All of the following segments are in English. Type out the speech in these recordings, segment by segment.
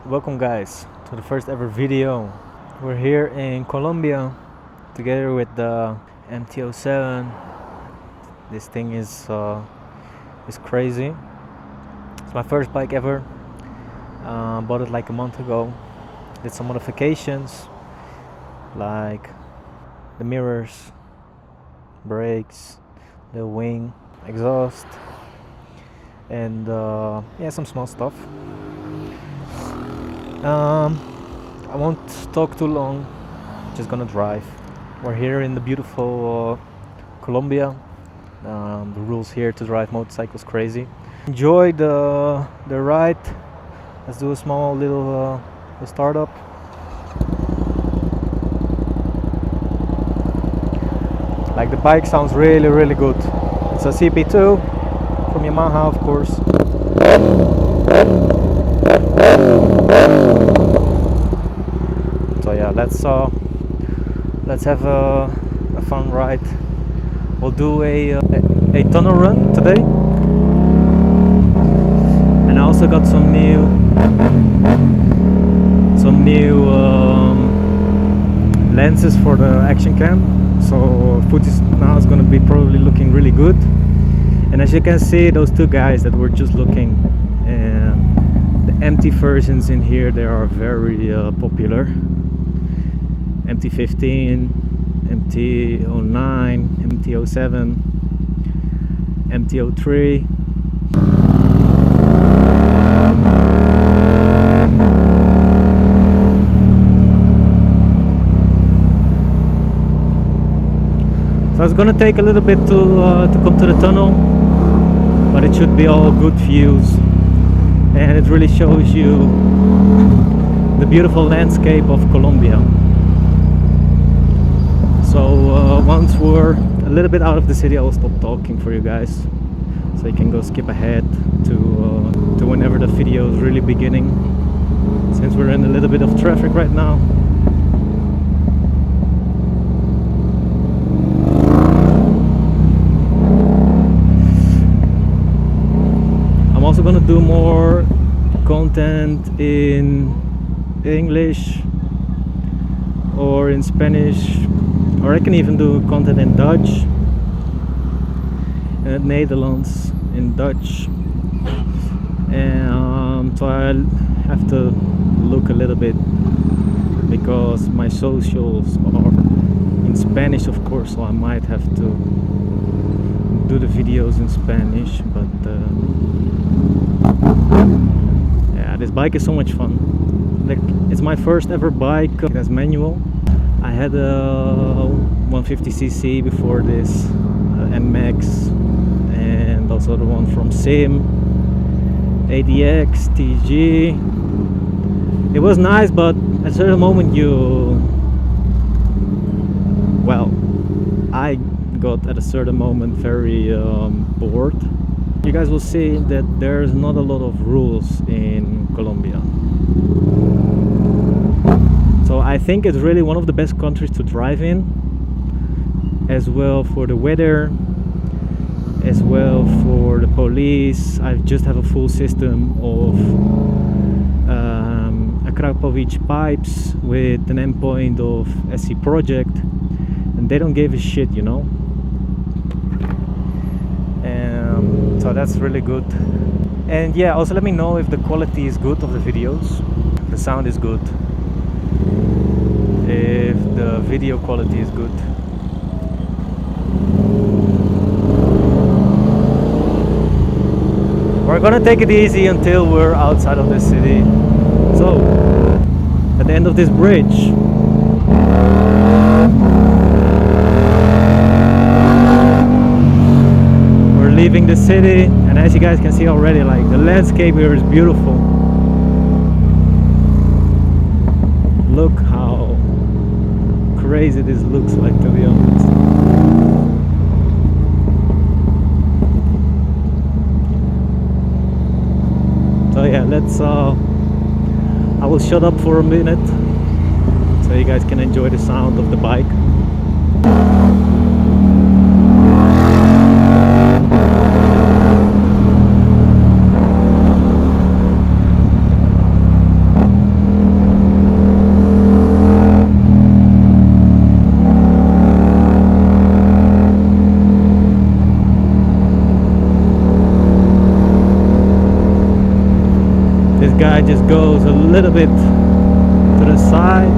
Welcome guys to the first ever video. We're here in Colombia together with the MT-07. This thing is crazy. It's my first bike ever. Bought it like a month ago. Did some modifications like the mirrors, brakes, the wing, exhaust, and some small stuff. I won't talk too long, just gonna drive. We're here in the beautiful Colombia. The rules here to drive motorcycles crazy. Enjoy the ride. Let's do a small little startup. Like the bike sounds really good. It's a CP2 from Yamaha, of course. So yeah, let's have a fun ride. We'll do a tunnel run today, and I also got some new lenses for the action cam. So footage now is gonna be probably looking really good. And as you can see, those two guys that were just looking, the MT versions in here, they are very popular. MT-15, MT-09, MT-07, MT-03. So it's gonna take a little bit to come to the tunnel, but it should be all good views, and it really shows you the beautiful landscape of Colombia. So once we're a little bit out of the city, I will stop talking for you guys, so you can go skip ahead to whenever the video is really beginning, since we're in a little bit of traffic right now. I'm also gonna do more content in English or in Spanish, or I can even do content in Dutch, in het Nederlands, in Dutch. And so I have to look a little bit, because my socials are in Spanish, of course, so I might have to do the videos in Spanish. But yeah, this bike is so much fun. Like, it's my first ever bike that's manual. I had a 150cc before this, MX, and also the one from Sim, ADX, TG. It was nice, but at a certain moment I got at a certain moment very bored. You guys will see that there's not a lot of rules in Colombia. So I think it's really one of the best countries to drive in, as well for the weather, as well for the police. I just have a full system of a Krakowice pipes with an endpoint of SC Project, and they don't give a shit, you know. So that's really good. And yeah, also let me know if the quality is good of the videos, if the sound is good, if the video quality is good. We're gonna take it easy until we're outside of the city. So at the end of this bridge, we're leaving the city, and as you guys can see already, like, the landscape here is beautiful. Look how crazy this looks like, to be honest. So yeah, I will shut up for a minute so you guys can enjoy the sound of the bike. guy just goes a little bit to the side.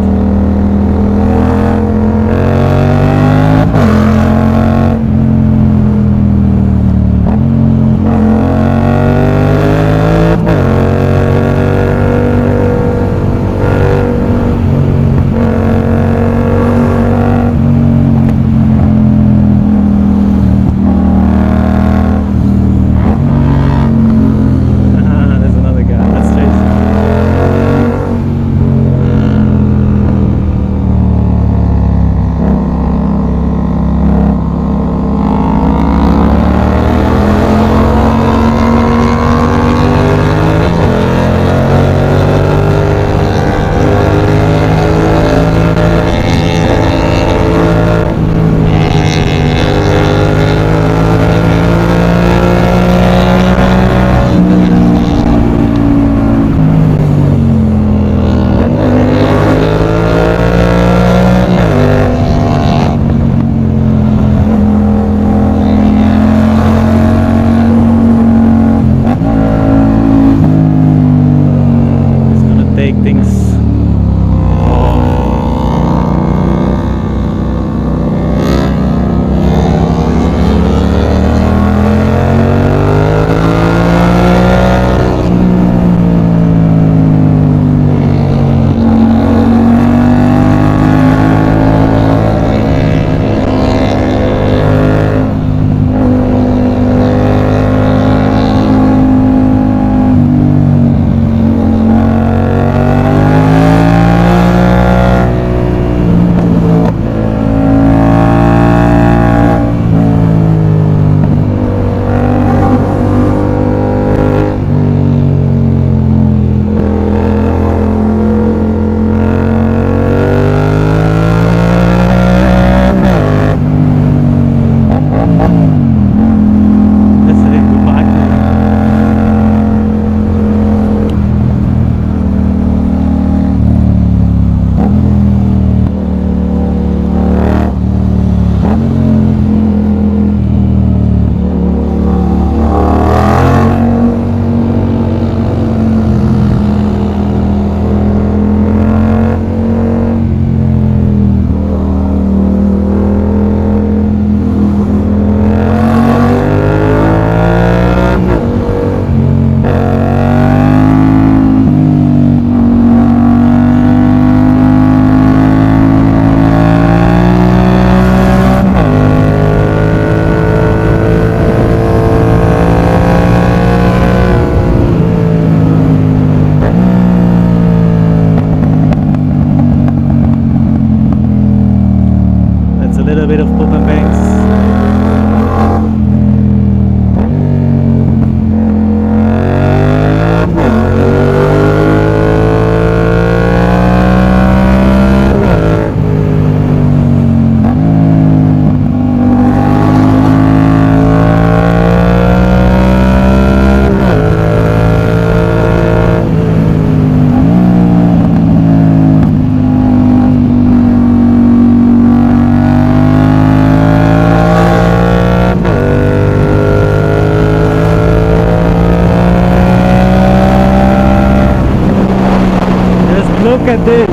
Look at this.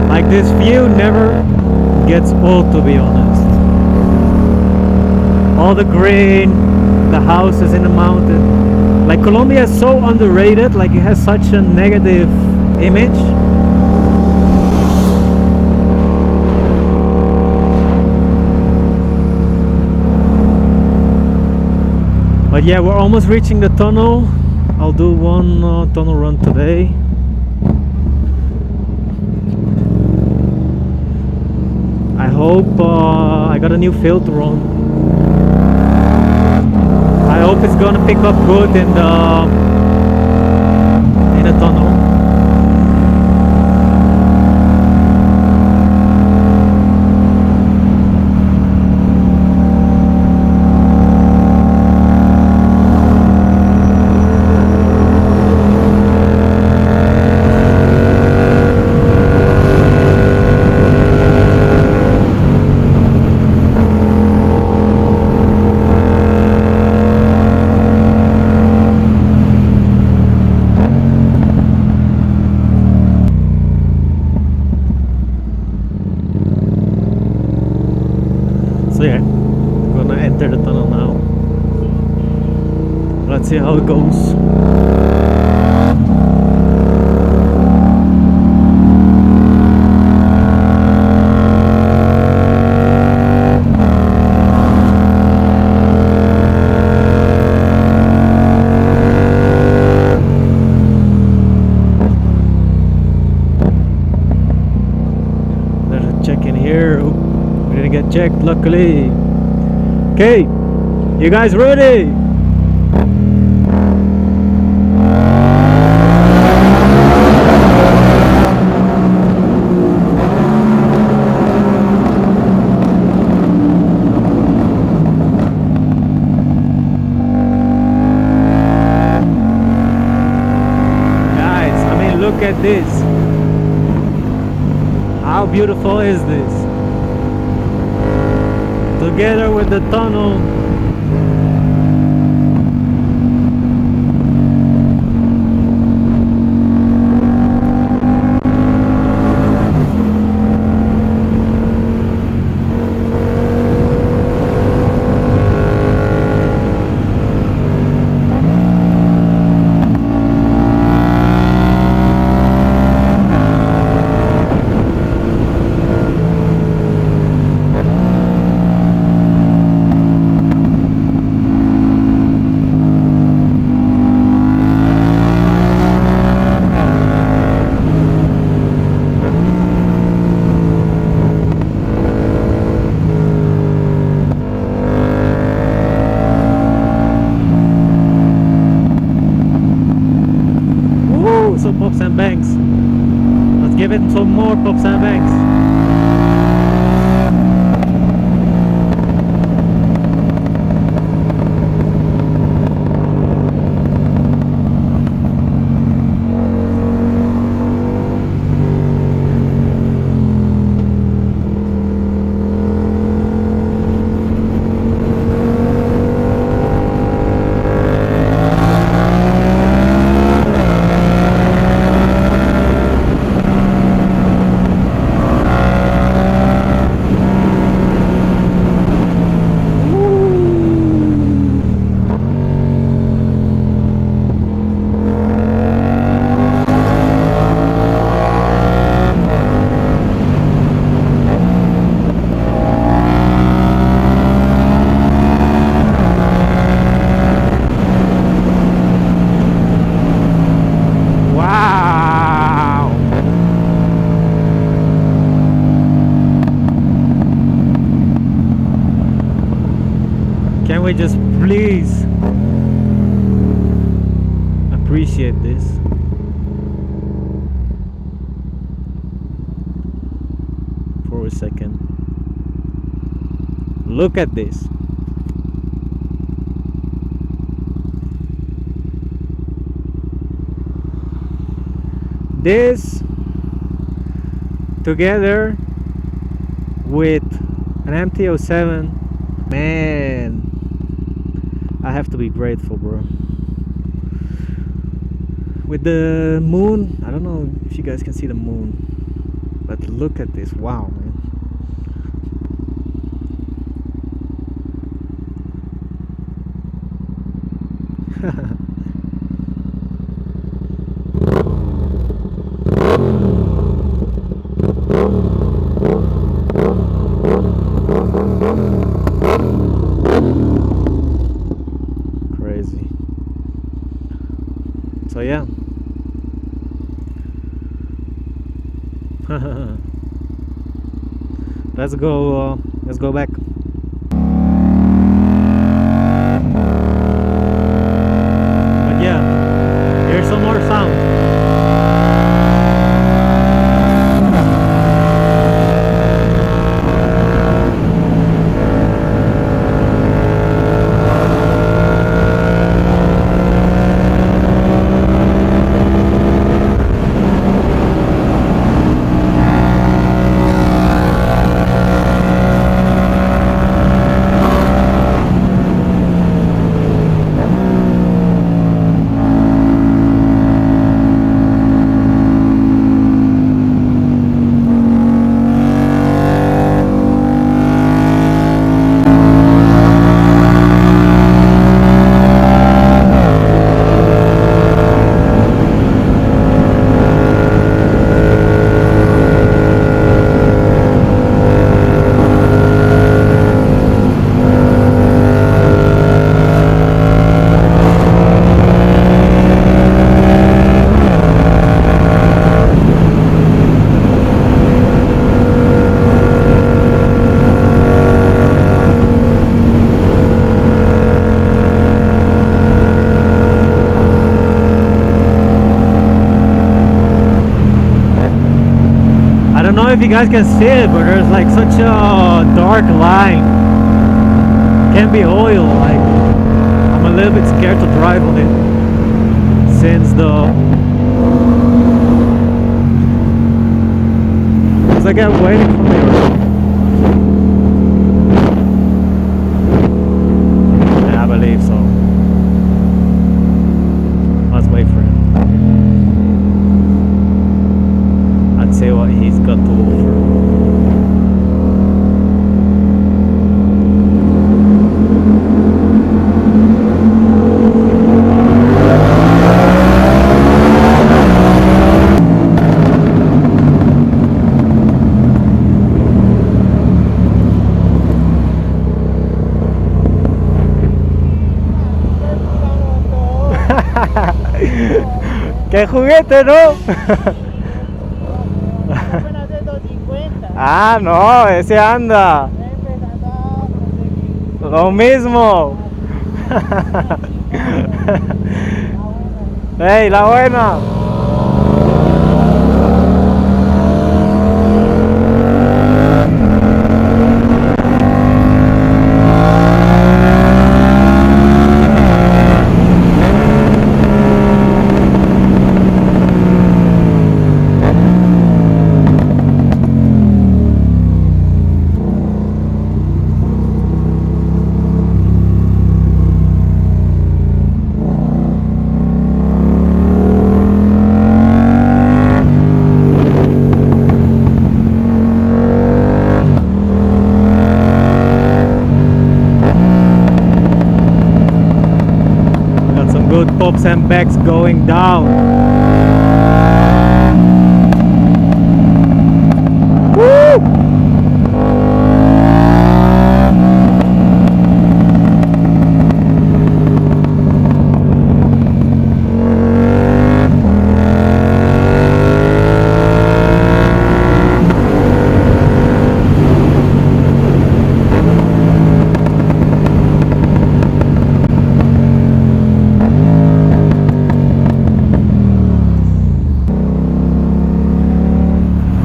Like, this view never gets old, to be honest. All the green, the houses in the mountain. Like, Colombia is so underrated, like it has such a negative image. But yeah, we're almost reaching the tunnel. I'll do one tunnel run today. I hope I got a new filter on. I hope it's gonna pick up good in the tunnel. So yeah, I'm gonna enter the tunnel now. Let's see how it goes. Checked luckily. Okay, you guys ready? Guys, I mean, look at this. How beautiful is this? Together with the tunnel. Pops and banks. Let's give it some more pops and banks. Can we just please appreciate this? For a second. Look at this. This together with an MT-07, man, I have to be grateful, bro. With the moon, I don't know if you guys can see the moon, but look at this. Wow, man. Crazy. So yeah. Let's go back. But yeah, here's some more sound. you guys can see it, but there's like such a dark line. Can be oil. Like, I'm a little bit scared to drive on it since it's like I'm waiting for me. Yeah, I believe so. Let's wait for him. I'd see what he's got to offer. ¡Qué juguete, no! Apenas de 250. Ah, no, ese anda. Lo mismo. ¡Ey, la buena! Good pops and backs going down. Woo!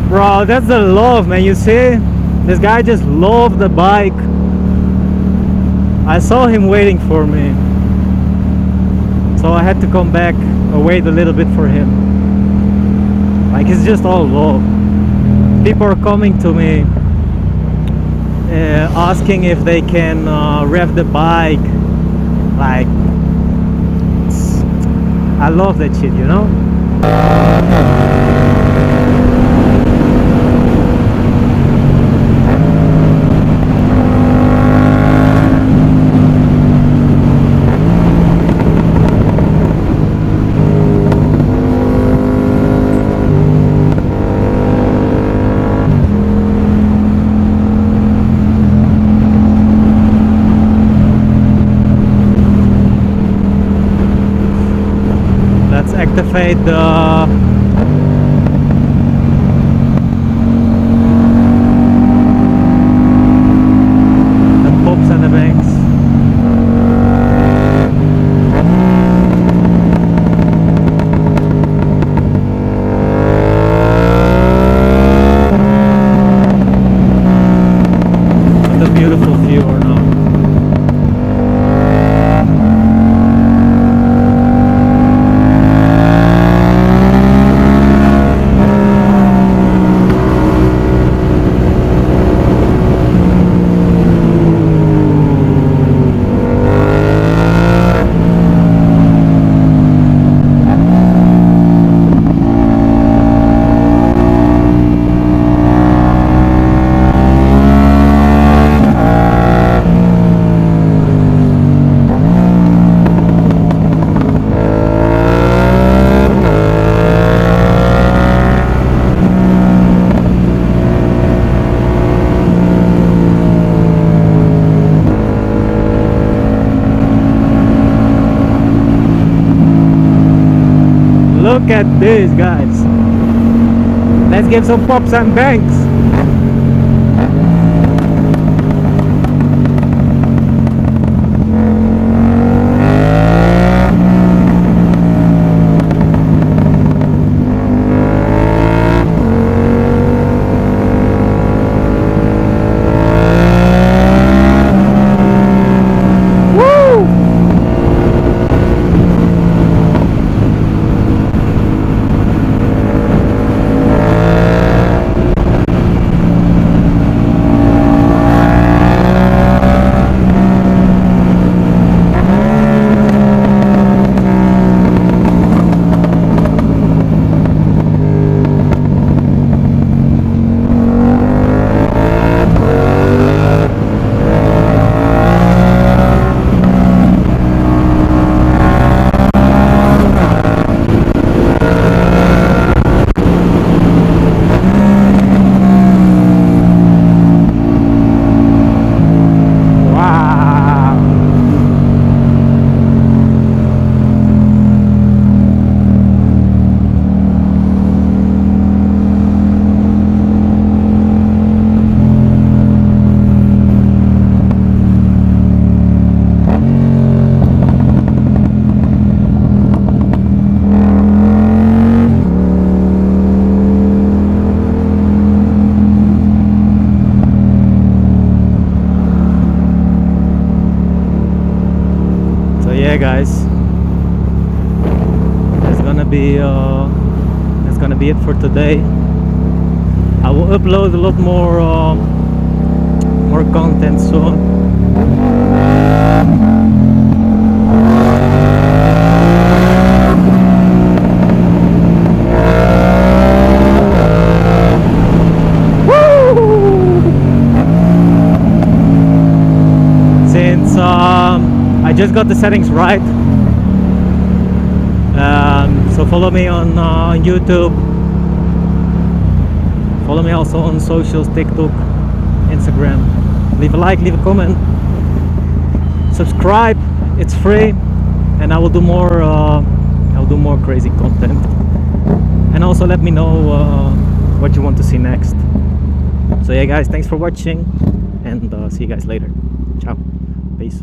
Bro, that's the love, man. You see, this guy just loved the bike. I saw him waiting for me, so I had to come back and wait a little bit for him. Like, it's just all love. People are coming to me asking if they can rev the bike. Like, I love that shit, you know. Activate the pops and the banks. What a beautiful view or not. Look at this, guys. Let's give some pops and banks. yeah, guys, that's gonna be it for today. I will upload a lot more content soon. Since I just got the settings right, so follow me on YouTube. Follow me also on socials, TikTok, Instagram. Leave a like, leave a comment, subscribe. It's free, and I will do more. I'll do more crazy content, and also let me know what you want to see next. So yeah, guys, thanks for watching, and see you guys later. Ciao, peace.